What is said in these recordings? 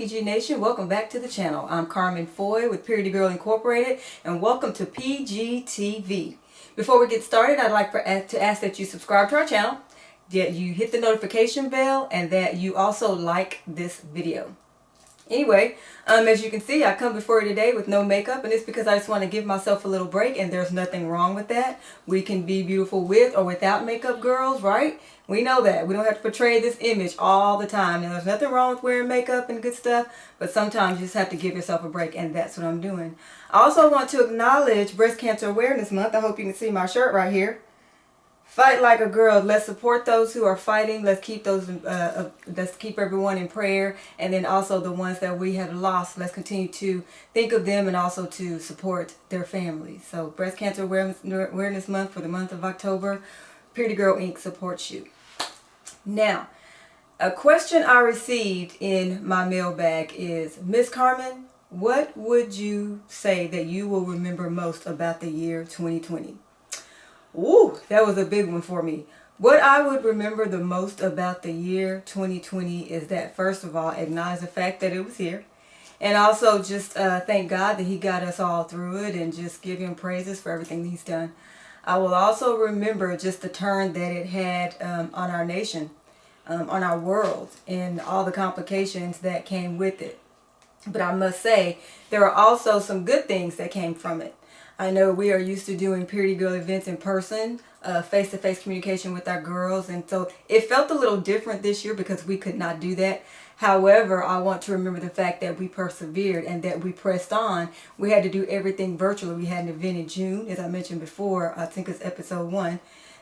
PG Nation? Welcome back to the channel. I'm Carmen Foy with PurityGirl Incorporated, and welcome to PGTV. Before we get started, I'd like to ask that you subscribe to our channel, that you hit the notification bell, and that you also like this video. Anyway, as you can see, I come before you today with no makeup, and it's because I just want to give myself a little break, and there's nothing wrong with that. We can be beautiful with or without makeup, girls, right? We know that. We don't have to portray this image all the time. And there's nothing wrong with wearing makeup and good stuff, but sometimes you just have to give yourself a break, and that's what I'm doing. I also want to acknowledge Breast Cancer Awareness Month. I hope you can see my shirt right here. Fight like a girl. Let's support those who are fighting. Let's keep everyone in prayer. And then also the ones that we have lost, let's continue to think of them and also to support their families. So Breast Cancer Awareness Month for the month of October. PurityGirl Inc. supports you. Now, a question I received in my mailbag is, Miss Carmen, what would you say that you will remember most about the year 2020? Ooh, that was a big one for me. What I would remember the most about the year 2020 is that, first of all, acknowledge the fact that it was here. And also just thank God that He got us all through it, and just give Him praises for everything He's done. I will also remember just the turn that it had on our nation, on our world, and all the complications that came with it. But I must say, there are also some good things that came from it. I know we are used to doing PurityGirl events in person, face-to-face communication with our girls, and so it felt a little different this year because we could not do that. However, I want to remember the fact that we persevered and that we pressed on. We had to do everything virtually. We had an event in June, as I mentioned before, I think it's episode 1,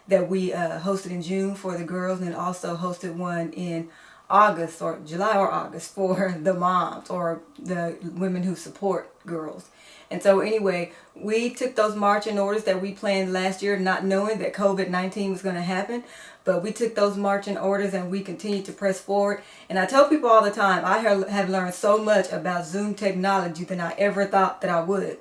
that we hosted in June for the girls, and also hosted one in August, or July or August, for the moms or the women who support girls. And so anyway, we took those marching orders that we planned last year, not knowing that COVID-19 was going to happen. But we took those marching orders and we continued to press forward. And I tell people all the time, I have learned so much about Zoom technology than I ever thought that I would.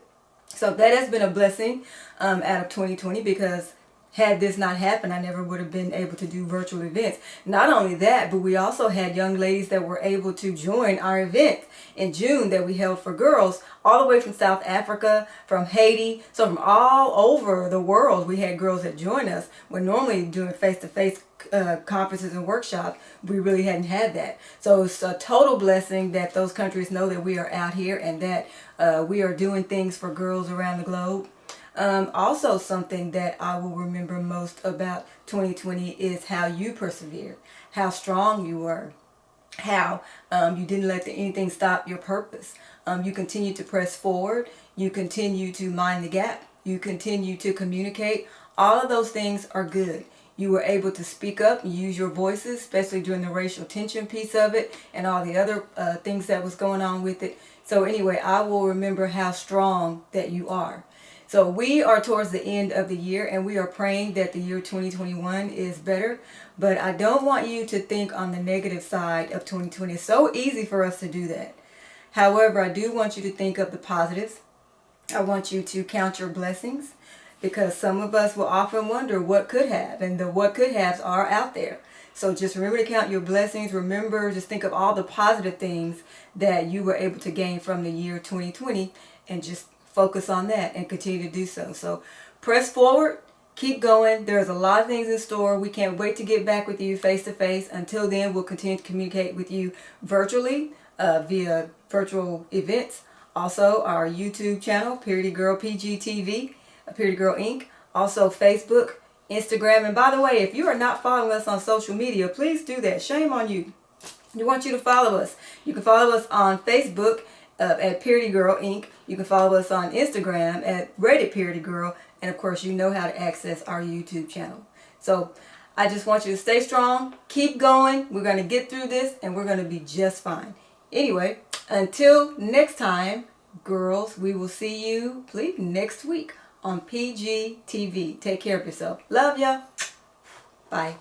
So that has been a blessing out of 2020, because had this not happened, I never would have been able to do virtual events. Not only that, but we also had young ladies that were able to join our event in June that we held for girls, all the way from South Africa, from Haiti. So from all over the world, we had girls that joined us. When normally doing face-to-face conferences and workshops, we really hadn't had that. So it's a total blessing that those countries know that we are out here, and that we are doing things for girls around the globe. Also, something that I will remember most about 2020 is how you persevered, how strong you were, how you didn't let anything stop your purpose. You continue to press forward, you continue to mind the gap, you continue to communicate. All of those things are good. You were able to speak up and use your voices, especially during the racial tension piece of it and all the other things that was going on with it. So anyway, I will remember how strong that you are. So we are towards the end of the year, and we are praying that the year 2021 is better. But I don't want you to think on the negative side of 2020. It's so easy for us to do that. However, I do want you to think of the positives. I want you to count your blessings, because some of us will often wonder what could have, and the what could haves are out there. So just remember to count your blessings. Remember, just think of all the positive things that you were able to gain from the year 2020, and just focus on that and continue to do so. So press forward, keep going. There's a lot of things in store. We can't wait to get back with you face to face. Until then, we'll continue to communicate with you virtually via virtual events. Also, our YouTube channel, PurityGirl PGTV, PurityGirl Inc. Also Facebook, Instagram. And by the way, if you are not following us on social media, please do that. Shame on you. We want you to follow us. You can follow us on Facebook at PurityGirl Inc. You can follow us on Instagram at Rated PurityGirl, and of course you know how to access our YouTube channel. So I just want you to stay strong, keep going. We're going to get through this, and we're going to be just fine. Anyway, until next time, girls, we will see you, please, next week on PGTV. Take care of yourself. Love ya. Bye.